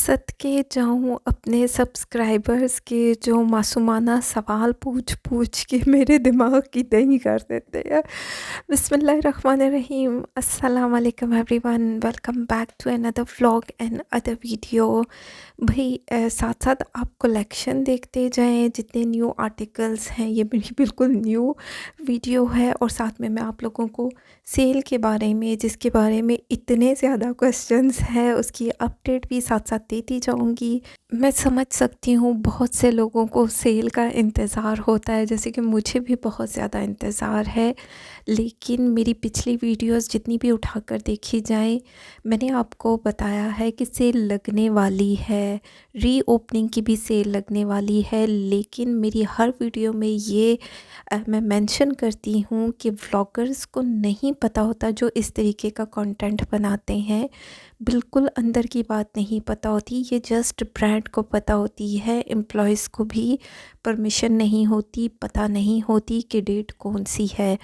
सदके जाऊँ अपने सब्सक्राइबर्स के जो मासूमाना सवाल पूछ-पूछ के मेरे दिमाग की दही कर देते हैं। बिस्मिल्लाहिर्रहमानिर्रहीम, अस्सलाम वालेकुम everyone, welcome back to another vlog and other video. भई साथ-साथ आप कलेक्शन देखते जाएँ, जितने न्यू आर्टिकल्स हैं, ये मेरी बिल्कुल न्यू वीडियो है और साथ में मैं आप लोगों को सेल के बारे में, जिसके बारे में इतने ज़्यादा क्वेश्चंस हैं, उसकी अपडेट भी साथ-साथ देती जाऊँगी। मैं समझ सकती हूँ बहुत से लोगों को सेल का इंतज़ार होता है, जैसे कि मुझे भी बहुत ज़्यादा इंतज़ार है। लेकिन मेरी पिछली वीडियोस जितनी भी उठाकर देखी जाएँ, मैंने आपको बताया है कि सेल लगने वाली है, रीओपनिंग की भी सेल लगने वाली है। लेकिन मेरी हर वीडियो में ये मैं मेंशन करती हूँ कि व्लॉगर्स को नहीं पता होता जो इस तरीके का कंटेंट बनाते हैं, बिल्कुल अंदर की बात नहीं पता होती। ये जस्ट ब्रांड को पता होती है, एम्प्लॉयज़ को भी परमिशन नहीं होती, पता नहीं होती कि डेट कौन सी है।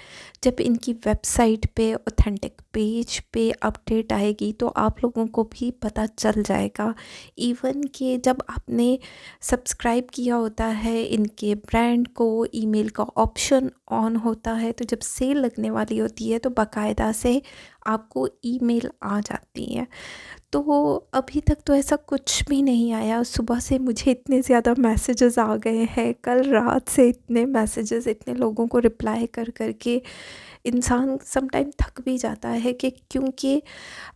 जब इनकी वेबसाइट पे, ऑथेंटिक पेज पे अपडेट आएगी तो आप लोगों को भी पता चल जाएगा। इवन कि जब आपने सब्सक्राइब किया होता है इनके ब्रांड को, ईमेल का ऑप्शन ऑन होता है, तो जब सेल लगने वाली होती है तो बाकायदा से आपको ईमेल आ जाती है। तो अभी तक तो ऐसा कुछ भी नहीं आया। सुबह से मुझे इतने ज़्यादा मैसेजेस आ गए हैं, कल रात से इतने मैसेजेस, इतने लोगों को रिप्लाई कर कर के इंसान समटाइम थक भी जाता है कि क्योंकि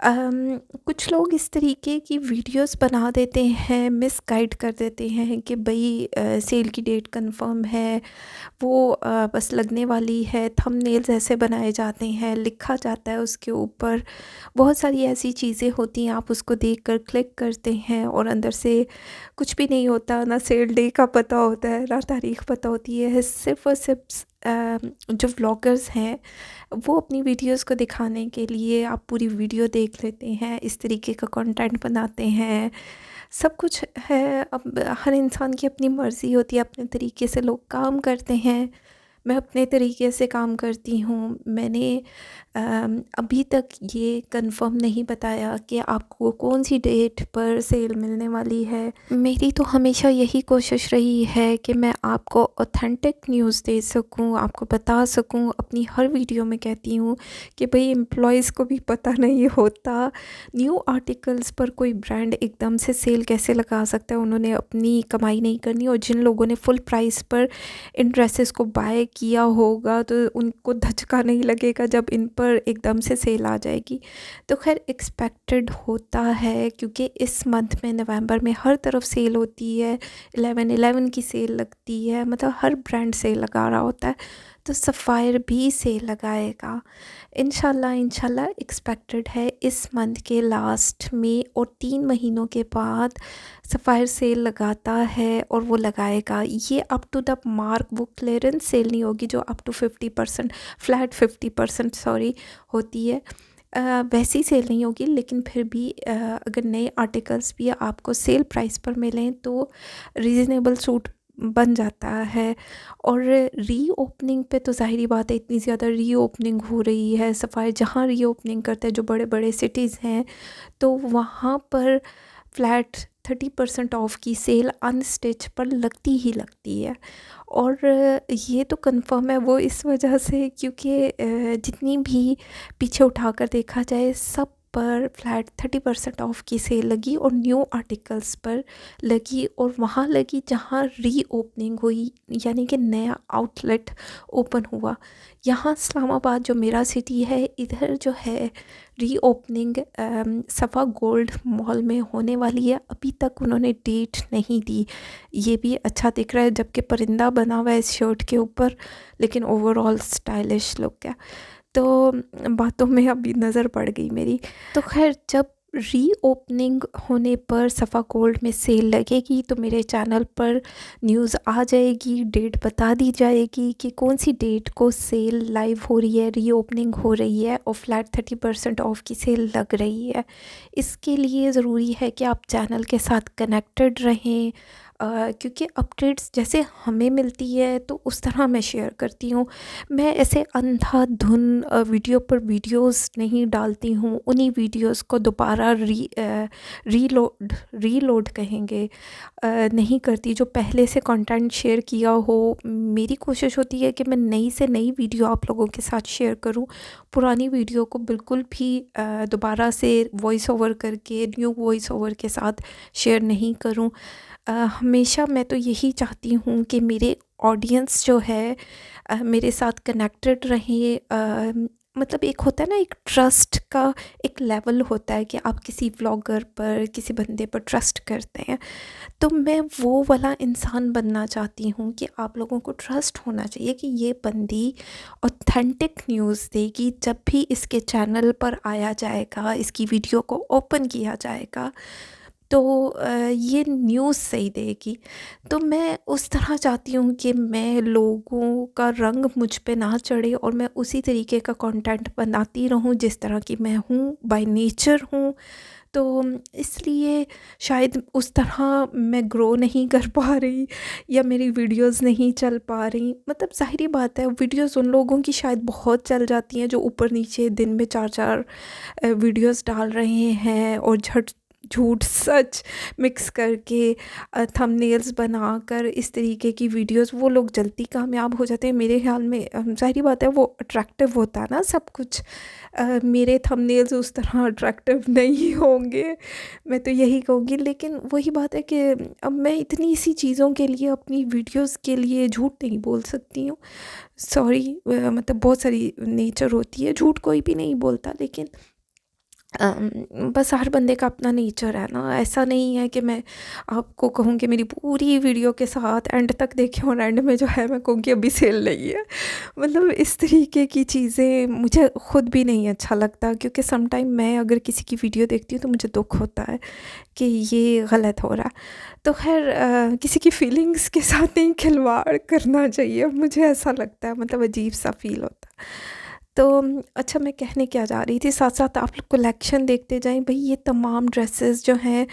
कुछ लोग इस तरीके की वीडियोस बना देते हैं, मिसगाइड कर देते हैं कि भाई सेल की डेट कंफर्म है, वो बस लगने वाली है। थंबनेल्स ऐसे बनाए जाते हैं, लिखा जाता है उसके ऊपर, बहुत सारी ऐसी चीज़ें होती हैं, आप उसको देखकर क्लिक करते हैं और अंदर से कुछ भी नहीं होता। ना सेल डे का पता होता है, ना तारीख़ पता होती है। सिर्फ़ और सिर्फ जो व्लॉगर्स हैं वो अपनी वीडियोस को दिखाने के लिए आप पूरी वीडियो देख लेते हैं, इस तरीके का कंटेंट बनाते हैं। सब कुछ है, अब हर इंसान की अपनी मर्ज़ी होती है, अपने तरीके से लोग काम करते हैं। मैं अपने तरीके से काम करती हूँ। मैंने अभी तक ये कंफर्म नहीं बताया कि आपको कौन सी डेट पर सेल मिलने वाली है। मेरी तो हमेशा यही कोशिश रही है कि मैं आपको ऑथेंटिक न्यूज़ दे सकूँ, आपको बता सकूँ। अपनी हर वीडियो में कहती हूँ कि भाई एम्प्लॉयज़ को भी पता नहीं होता, न्यू आर्टिकल्स पर कोई ब्रांड एकदम से सेल कैसे लगा सकता है। उन्होंने अपनी कमाई नहीं करनी, और जिन लोगों ने फुल प्राइस पर इन ड्रेसेस को बाय किया होगा तो उनको धचका नहीं लगेगा जब इन पर एकदम से सेल आ जाएगी। तो खैर एक्सपेक्टेड होता है, क्योंकि इस मंथ में, नवंबर में, हर तरफ सेल होती है। 11/11 की सेल लगती है, मतलब हर ब्रांड सेल लगा रहा होता है, तो सफ़ायर भी सेल लगाएगा इंशाल्लाह। इंशाल्लाह एक्सपेक्टेड है इस मंथ के लास्ट में, और 3 महीनों के बाद सफ़ायर सेल लगाता है और वो लगाएगा। ये अप टू द मार्क, वो क्लियरेंस सेल नहीं होगी जो अप टू 50%, फ्लैट 50% सॉरी होती है। वैसी सेल नहीं होगी, लेकिन फिर भी अगर नए आर्टिकल्स भी आपको सेल प्राइस पर मिलें तो रीज़नेबल सूट बन जाता है। और रीओपनिंग पे तो ज़ाहिरी बात है, इतनी ज़्यादा रीओपनिंग हो रही है। सफ़ायर जहाँ रीओपनिंग करते हैं, जो बड़े बड़े सिटीज़ हैं, तो वहाँ पर फ्लैट 30% ऑफ की सेल अनस्टिच पर लगती ही लगती है। और ये तो कंफर्म है वो इस वजह से क्योंकि जितनी भी पीछे उठाकर देखा जाए, सब पर फ्लैट 30% ऑफ की सेल लगी, और न्यू आर्टिकल्स पर लगी, और वहाँ लगी जहाँ रीओपनिंग हुई, यानी कि नया आउटलेट ओपन हुआ। यहाँ इस्लामाबाद जो मेरा सिटी है, इधर जो है रीओपनिंग सफ़ा गोल्ड मॉल में होने वाली है। अभी तक उन्होंने डेट नहीं दी। ये भी अच्छा दिख रहा है, जबकि परिंदा बना हुआ है इस शर्ट के ऊपर, लेकिन ओवरऑल स्टाइलिश लुक है। तो बातों में अभी नज़र पड़ गई मेरी। तो खैर जब रीओपनिंग होने पर सफ़ा गोल्ड में सेल लगेगी तो मेरे चैनल पर न्यूज़ आ जाएगी, डेट बता दी जाएगी कि कौन सी डेट को सेल लाइव हो रही है, रीओपनिंग हो रही है, और फ्लैट 30% ऑफ की सेल लग रही है। इसके लिए ज़रूरी है कि आप चैनल के साथ कनेक्टेड रहें, क्योंकि अपडेट्स जैसे हमें मिलती है तो उस तरह मैं शेयर करती हूँ। मैं ऐसे अंधाधुन वीडियो पर वीडियोस नहीं डालती हूँ, उन्हीं वीडियोस को दोबारा रीलोड कहेंगे नहीं करती। जो पहले से कंटेंट शेयर किया हो, मेरी कोशिश होती है कि मैं नई से नई वीडियो आप लोगों के साथ शेयर करूं, पुरानी वीडियो को बिल्कुल भी दोबारा से वॉइस ओवर करके न्यू वॉइस ओवर के साथ शेयर नहीं करूं। हमेशा मैं तो यही चाहती हूँ कि मेरे ऑडियंस जो है मेरे साथ कनेक्टेड रहे। मतलब एक होता है ना, एक ट्रस्ट का एक लेवल होता है कि आप किसी व्लॉगर पर, किसी बंदे पर ट्रस्ट करते हैं। तो मैं वो वाला इंसान बनना चाहती हूँ कि आप लोगों को ट्रस्ट होना चाहिए कि ये बंदी ऑथेंटिक न्यूज़ देगी। जब भी इसके चैनल पर आया जाएगा, इसकी वीडियो को ओपन किया जाएगा, तो ये न्यूज़ सही देगी। तो मैं उस तरह चाहती हूँ कि मैं लोगों का रंग मुझ पे ना चढ़े और मैं उसी तरीके का कंटेंट बनाती रहूँ जिस तरह की मैं हूँ, बाय नेचर हूँ। तो इसलिए शायद उस तरह मैं ग्रो नहीं कर पा रही, या मेरी वीडियोस नहीं चल पा रही। मतलब ज़ाहिर बात है, वीडियोस उन लोगों की शायद बहुत चल जाती हैं जो ऊपर नीचे दिन में 4-4 वीडियोस डाल रहे हैं और झट झूठ सच मिक्स करके थंबनेल्स बनाकर इस तरीके की वीडियोस, वो लोग जल्दी कामयाब हो जाते हैं। मेरे ख्याल में ज़ाहिर बात है वो अट्रैक्टिव होता है ना सब कुछ। मेरे थंबनेल्स उस तरह अट्रैक्टिव नहीं होंगे, मैं तो यही कहूँगी। लेकिन वही बात है कि अब मैं इतनी सी चीज़ों के लिए, अपनी वीडियोस के लिए झूठ नहीं बोल सकती हूँ। सॉरी, मतलब बहुत सारी नेचर होती है, झूठ कोई भी नहीं बोलता। लेकिन बस हर बंदे का अपना नेचर है ना। ऐसा नहीं है कि मैं आपको कहूँ कि मेरी पूरी वीडियो के साथ एंड तक देखें और एंड में जो है मैं कहूँ कि अभी सेल नहीं है। मतलब इस तरीके की चीज़ें मुझे खुद भी नहीं अच्छा लगता, क्योंकि सम टाइम मैं अगर किसी की वीडियो देखती हूँ तो मुझे दुख होता है कि ये गलत हो रहा है। तो खैर किसी की फीलिंग्स के साथ नहीं खिलवाड़ करना चाहिए, मुझे ऐसा लगता है। मतलब अजीब सा फील होता है। तो अच्छा, मैं कहने क्या जा रही थी, साथ साथ आप लोग कलेक्शन देखते जाएं भाई। ये तमाम ड्रेसेस जो हैं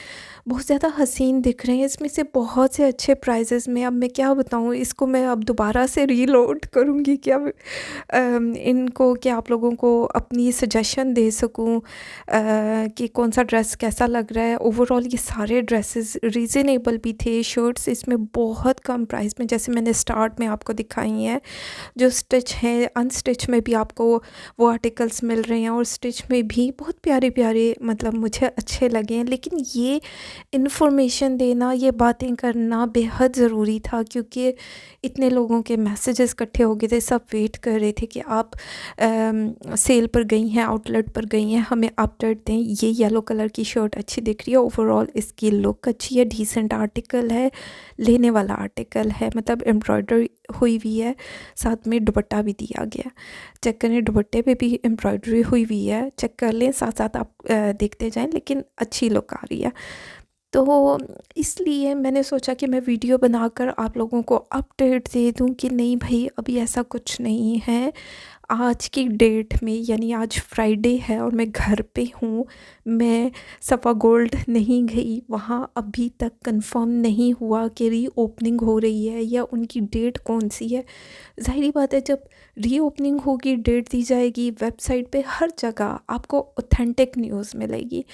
बहुत ज़्यादा हसीन दिख रहे हैं, इसमें से बहुत से अच्छे प्राइजेज़ में। अब मैं क्या बताऊं, इसको मैं अब दोबारा से रीलोड करूंगी क्या इनको, कि आप लोगों को अपनी सजेशन दे सकूं कि कौन सा ड्रेस कैसा लग रहा है। ओवरऑल ये सारे ड्रेसेस रीज़नेबल भी थे। शर्ट्स इसमें बहुत कम प्राइस में, जैसे मैंने स्टार्ट में आपको दिखाई हैं, जो स्टिच है, अनस्टिच में भी आपको वो आर्टिकल्स मिल रहे हैं, और स्टिच में भी बहुत प्यारे प्यारे, मतलब मुझे अच्छे लगे हैं। लेकिन ये इन्फॉर्मेशन देना, ये बातें करना बेहद ज़रूरी था, क्योंकि इतने लोगों के मैसेजेस इकट्ठे हो गए थे। सब वेट कर रहे थे कि आप सेल पर गई हैं, आउटलेट पर गई हैं, हमें अपडेट दें। ये येलो कलर की शर्ट अच्छी दिख रही है, ओवरऑल इसकी लुक अच्छी है, डिसेंट आर्टिकल है, लेने वाला आर्टिकल है। मतलब एम्ब्रॉयडरी हुई हुई है, साथ में दुपट्टा भी दिया गया। चेक करें, दुपट्टे पे भी एम्ब्रॉयडरी हुई हुई है, चेक कर लें, साथ साथ आप देखते जाएं। लेकिन अच्छी लुक आ रही है। तो इसलिए मैंने सोचा कि मैं वीडियो बनाकर आप लोगों को अपडेट दे दूं कि नहीं भाई, अभी ऐसा कुछ नहीं है। आज की डेट में, यानी आज फ्राइडे है और मैं घर पे हूँ, मैं सफ़ा गोल्ड नहीं गई वहाँ। अभी तक कंफर्म नहीं हुआ कि री ओपनिंग हो रही है या उनकी डेट कौन सी है। ज़ाहिर बात है, जब री ओपनिंग होगी, डेट दी जाएगी, वेबसाइट पे हर जगह आपको ऑथेंटिक न्यूज़ मिलेगी।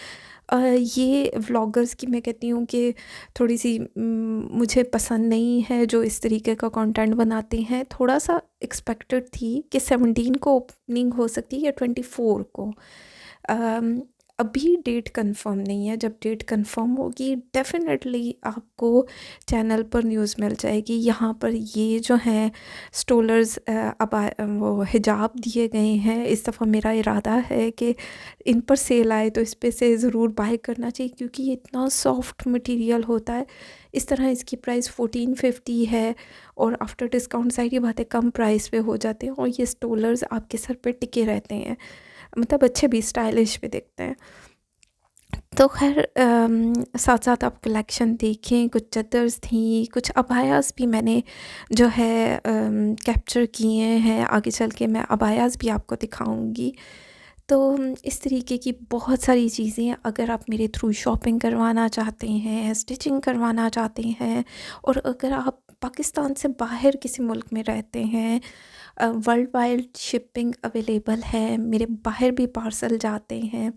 ये व्लॉगर्स की मैं कहती हूँ कि थोड़ी सी मुझे पसंद नहीं है जो इस तरीके का कंटेंट बनाते हैं। थोड़ा सा एक्सपेक्टेड थी कि 17 को ओपनिंग हो सकती है या 24 को। अम, अभी डेट कंफर्म नहीं है। जब डेट कंफर्म होगी डेफिनेटली आपको चैनल पर न्यूज़ मिल जाएगी। यहाँ पर ये जो हैं स्टोलर्स, अब वो हिजाब दिए गए हैं। इस दफ़ा मेरा इरादा है कि इन पर सेल आए तो इस पे से ज़रूर बाय करना चाहिए, क्योंकि ये इतना सॉफ्ट मटेरियल होता है। इस तरह इसकी प्राइस 1450 है, और आफ्टर डिस्काउंट सारी बातें कम प्राइस पे हो जाते हैं, और ये स्टोलर्स आपके सर पे टिके रहते हैं। मतलब अच्छे भी, स्टाइलिश भी दिखते हैं। तो खैर साथ साथ आप कलेक्शन देखें। कुछ चद्दर्स थी, कुछ अबायास भी मैंने जो है कैप्चर किए हैं। आगे चल के मैं अबायास भी आपको दिखाऊंगी। तो इस तरीके की बहुत सारी चीज़ें अगर आप मेरे थ्रू शॉपिंग करवाना चाहते हैं, स्टिचिंग करवाना चाहते हैं, और अगर आप पाकिस्तान से बाहर किसी मुल्क में रहते हैं, वर्ल्ड वाइड शिपिंग अवेलेबल है, मेरे बाहर भी पार्सल जाते हैं।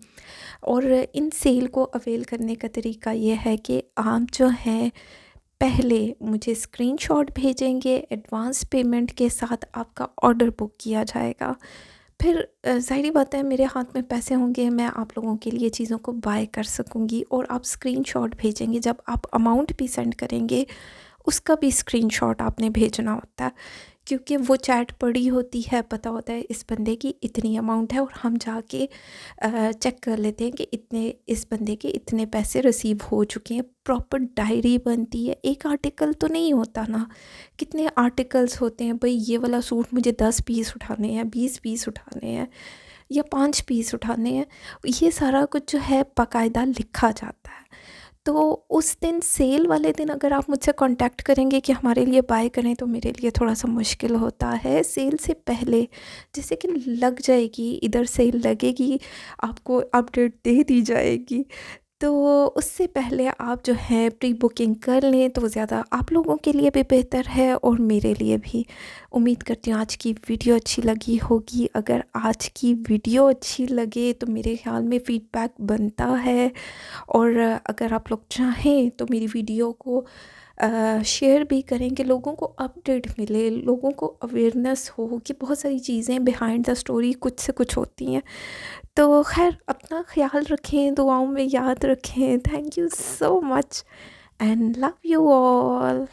और इन सेल को अवेल करने का तरीका ये है कि आप जो हैं पहले मुझे स्क्रीनशॉट भेजेंगे, एडवांस पेमेंट के साथ आपका ऑर्डर बुक किया जाएगा। फिर ज़ाहिर-सी बात है मेरे हाथ में पैसे होंगे, मैं आप लोगों के लिए चीज़ों को बाय कर सकूँगी, और आप स्क्रीनशॉट भेजेंगे, जब आप अमाउंट भी सेंड करेंगे उसका भी स्क्रीनशॉट आपने भेजना होता है, क्योंकि वो चैट पड़ी होती है, पता होता है इस बंदे की इतनी अमाउंट है, और हम जाके चेक कर लेते हैं कि इतने इस बंदे के इतने पैसे रिसीव हो चुके हैं। प्रॉपर डायरी बनती है, एक आर्टिकल तो नहीं होता ना, कितने आर्टिकल्स होते हैं भाई, ये वाला सूट मुझे 10 पीस उठाने हैं, 20 पीस उठाने हैं, या 5 पीस उठाने हैं, ये सारा कुछ जो है बाकायदा लिखा जाता है। तो उस दिन सेल वाले दिन अगर आप मुझसे कांटेक्ट करेंगे कि हमारे लिए बाय करें, तो मेरे लिए थोड़ा सा मुश्किल होता है। सेल से पहले जैसे कि लग जाएगी, इधर सेल लगेगी, आपको अपडेट दे दी जाएगी, तो उससे पहले आप जो है प्री बुकिंग कर लें तो ज़्यादा आप लोगों के लिए भी बेहतर है, और मेरे लिए भी। उम्मीद करती हूँ आज की वीडियो अच्छी लगी होगी। अगर आज की वीडियो अच्छी लगे तो मेरे ख़्याल में फ़ीडबैक बनता है, और अगर आप लोग चाहें तो मेरी वीडियो को शेयर भी करें कि लोगों को अपडेट मिले, लोगों को अवेयरनेस हो कि बहुत सारी चीज़ें बिहाइंड द स्टोरी कुछ से कुछ होती हैं। तो खैर, अपना ख्याल रखें, दुआओं में याद रखें। Thank you so much and love you all.